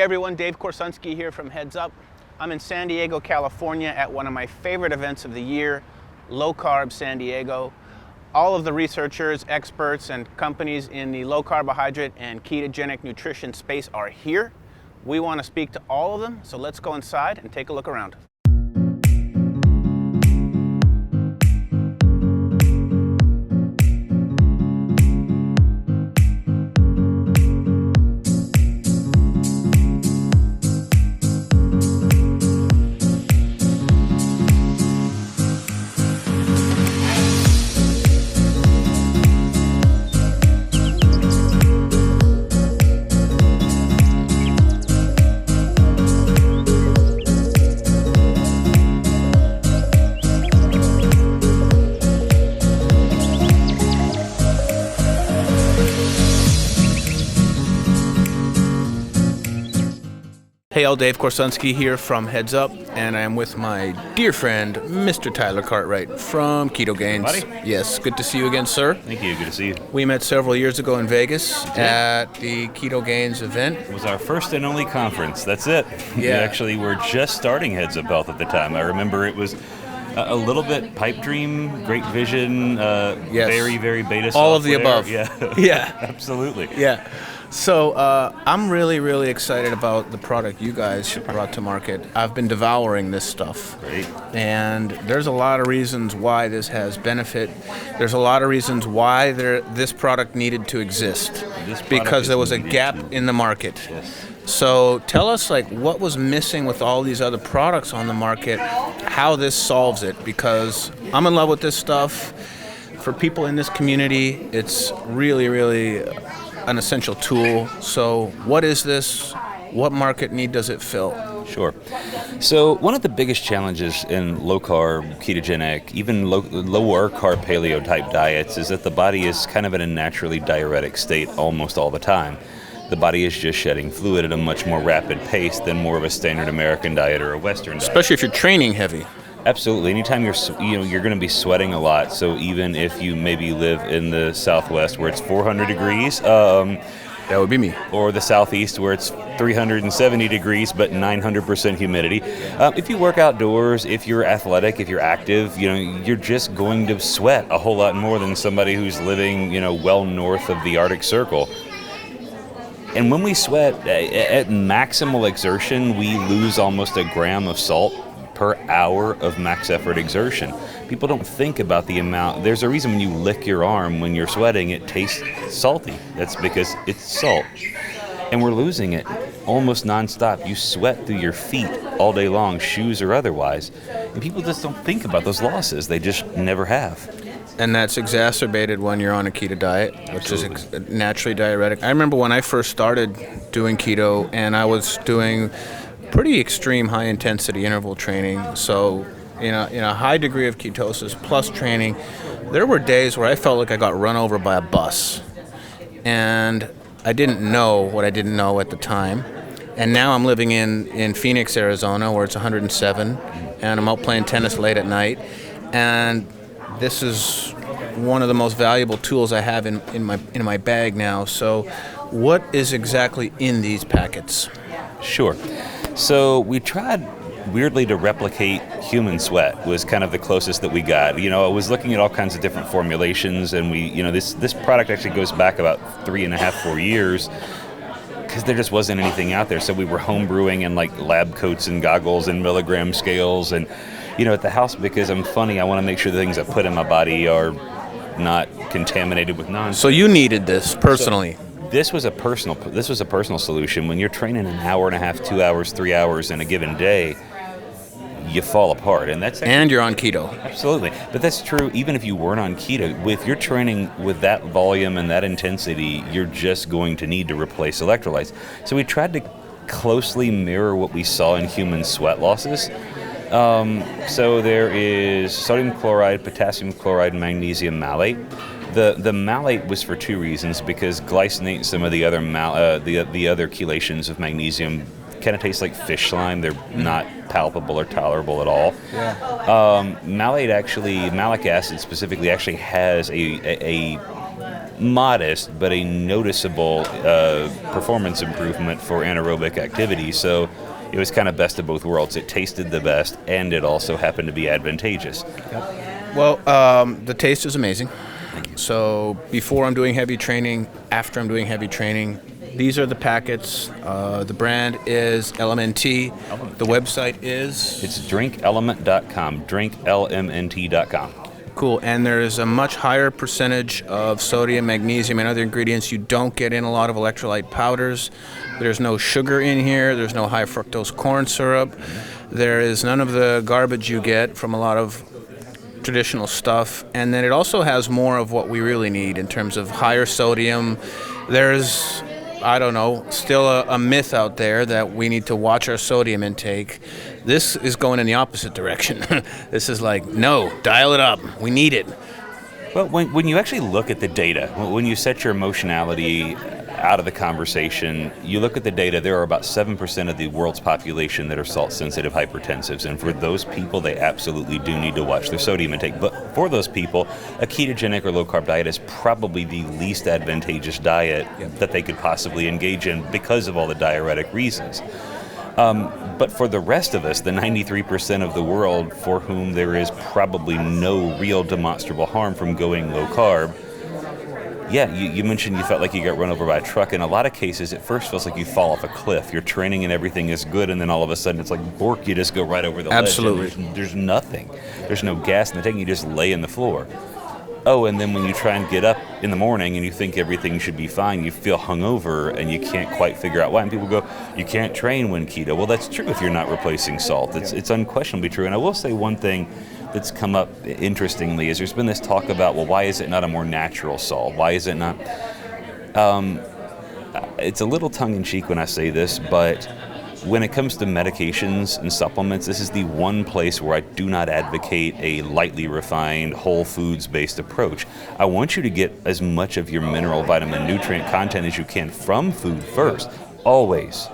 Hey everyone, Dave Korsunski here from Heads Up. I'm in San Diego, California at one of my favorite events of the year, Low Carb San Diego. All of the researchers, experts, and companies in the low carbohydrate and ketogenic nutrition space are here. We want to speak to all of them, so let's go inside and take a look around. Hey all, Dave Korsunski here from Heads Up, and I'm with my dear friend, Mr. Tyler Cartwright from Keto Gains. Buddy. Yes, good to see you again, sir. Thank you. Good to see you. We met several years ago in Vegas at the Keto Gains event. It was our first and only conference. That's it. We Yeah. actually were just starting Heads Up Health at the time. I remember it was a little bit pipe dream, great vision, Yes. very, very beta All of the software. above. Yeah. Yeah. Absolutely. Yeah. So I'm really excited about the product you guys brought to market. I've been devouring this stuff. Great. And there's a lot of reasons why this has benefit. There's a lot of reasons why this product needed to exist. This product Because there was a needed gap to- in the market. Yes. So tell us, what was missing with all these other products on the market, how this solves it, because I'm in love with this stuff. For people in this community, it's really an essential tool. So what is this? What market need does it fill? Sure. So one of the biggest challenges in low-carb, ketogenic, even lower-carb paleo-type diets is that the body is kind of in a naturally diuretic state almost all the time. The body is just shedding fluid at a much more rapid pace than more of a standard American diet or a Western diet. Especially if you're training heavy. Absolutely. Anytime you're going to be sweating a lot. So even if you maybe live in the Southwest where it's 400 degrees, That would be me. or the Southeast where it's 370 degrees but 900% humidity. If you work outdoors, if you're athletic, if you're active, you're just going to sweat a whole lot more than somebody who's living, well north of the Arctic Circle. And when we sweat at maximal exertion, we lose almost a gram of salt per hour of max effort exertion. People don't think about the amount. There's a reason when you lick your arm when you're sweating, it tastes salty. That's because it's salt. And we're losing it almost nonstop. You sweat through your feet all day long, shoes or otherwise. And people just don't think about those losses. They just never have. And that's exacerbated when you're on a keto diet, which is naturally diuretic. I remember when I first started doing keto, and I was doing pretty extreme high-intensity interval training. So, in a high degree of ketosis plus training, there were days where I felt like I got run over by a bus. And I didn't know what I didn't know at the time. And now I'm living in Phoenix, Arizona, where it's 107, and I'm out playing tennis late at night. And this is one of the most valuable tools I have in my bag now. So what is exactly in these packets? Sure. So we tried weirdly to replicate human sweat was kind of the closest that we got. I was looking at all kinds of different formulations, and this product actually goes back about 3.5, 4 years because there just wasn't anything out there. So we were home brewing in lab coats and goggles and milligram scales and at the house, because I'm funny, I want to make sure the things I put in my body are not contaminated with nonsense. So you needed this personally. This was a personal solution. When you're training an hour and a half, 2 hours, 3 hours in a given day, you fall apart, and you're on keto. Absolutely, but that's true even if you weren't on keto. If you're training with that volume and that intensity, you're just going to need to replace electrolytes. So we tried to closely mirror what we saw in human sweat losses. So there is sodium chloride, potassium chloride, and magnesium malate. The malate was for two reasons, because glycinate and some of the other the other chelations of magnesium kind of taste like fish slime. They're not palpable or tolerable at all. Yeah. Malic acid specifically actually has a modest but a noticeable performance improvement for anaerobic activity. So it was kind of best of both worlds. It tasted the best, and it also happened to be advantageous. Well, the taste is amazing. So before I'm doing heavy training, after I'm doing heavy training, these are the packets. The brand is LMNT. The website is? It's drinkelement.com, drinklmnt.com. Cool. And there's a much higher percentage of sodium, magnesium, and other ingredients you don't get in a lot of electrolyte powders. There's no sugar in here. There's no high fructose corn syrup. There is none of the garbage you get from a lot of traditional stuff. And then it also has more of what we really need in terms of higher sodium. There's, I don't know, still a myth out there that we need to watch our sodium intake. This is going in the opposite direction. This is like, no, dial it up. We need it. Well, when you actually look at the data, when you set your emotionality out of the conversation, you look at the data, there are about 7% of the world's population that are salt-sensitive hypertensives, and for those people, they absolutely do need to watch their sodium intake. But for those people, a ketogenic or low-carb diet is probably the least advantageous diet that they could possibly engage in because of all the diuretic reasons. But for the rest of us, the 93% of the world for whom there is probably no real demonstrable harm from going low-carb, yeah, you mentioned you felt like you got run over by a truck. In a lot of cases, it first feels like you fall off a cliff. Your training and everything is good, and then all of a sudden it's like bork, you just go right over the Absolutely. ledge. Absolutely. There's nothing. There's no gas in the tank. You just lay in the floor. Oh, and then when you try and get up in the morning and you think everything should be fine, you feel hungover and you can't quite figure out why. And people go, you can't train when keto. Well, that's true if you're not replacing salt. It's unquestionably true. And I will say one thing that's come up interestingly is there's been this talk about, well, why is it not a more natural salt? Why is it not? It's a little tongue-in-cheek when I say this, but when it comes to medications and supplements, this is the one place where I do not advocate a lightly refined, whole foods-based approach. I want you to get as much of your mineral, vitamin, nutrient content as you can from food first, always.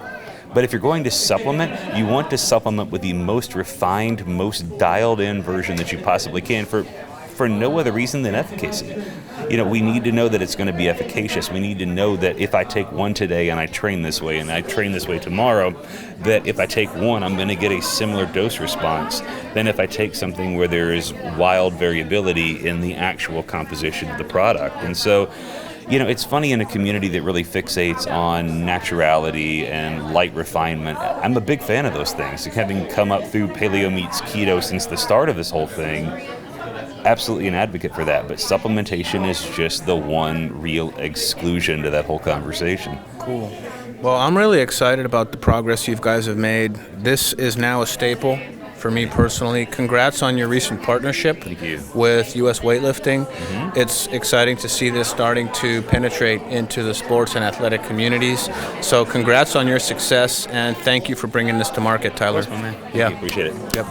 But if you're going to supplement, you want to supplement with the most refined, most dialed-in version that you possibly can for no other reason than efficacy. You know, we need to know that it's going to be efficacious. We need to know that if I take one today and I train this way and I train this way tomorrow, that if I take one, I'm going to get a similar dose response than if I take something where there is wild variability in the actual composition of the product. And so, you know, it's funny in a community that really fixates on naturality and light refinement. I'm a big fan of those things. Having come up through paleo meets keto since the start of this whole thing, absolutely an advocate for that, but supplementation is just the one real exclusion to that whole conversation. Cool. Well, I'm really excited about the progress you guys have made. This is now a staple for me personally. Congrats on your recent partnership with U.S. weightlifting. Mm-hmm. It's exciting to see this starting to penetrate into the sports and athletic communities. So congrats on your success, and thank you for bringing this to market, Tyler. Of course, my man. Yeah. Appreciate it. Yep.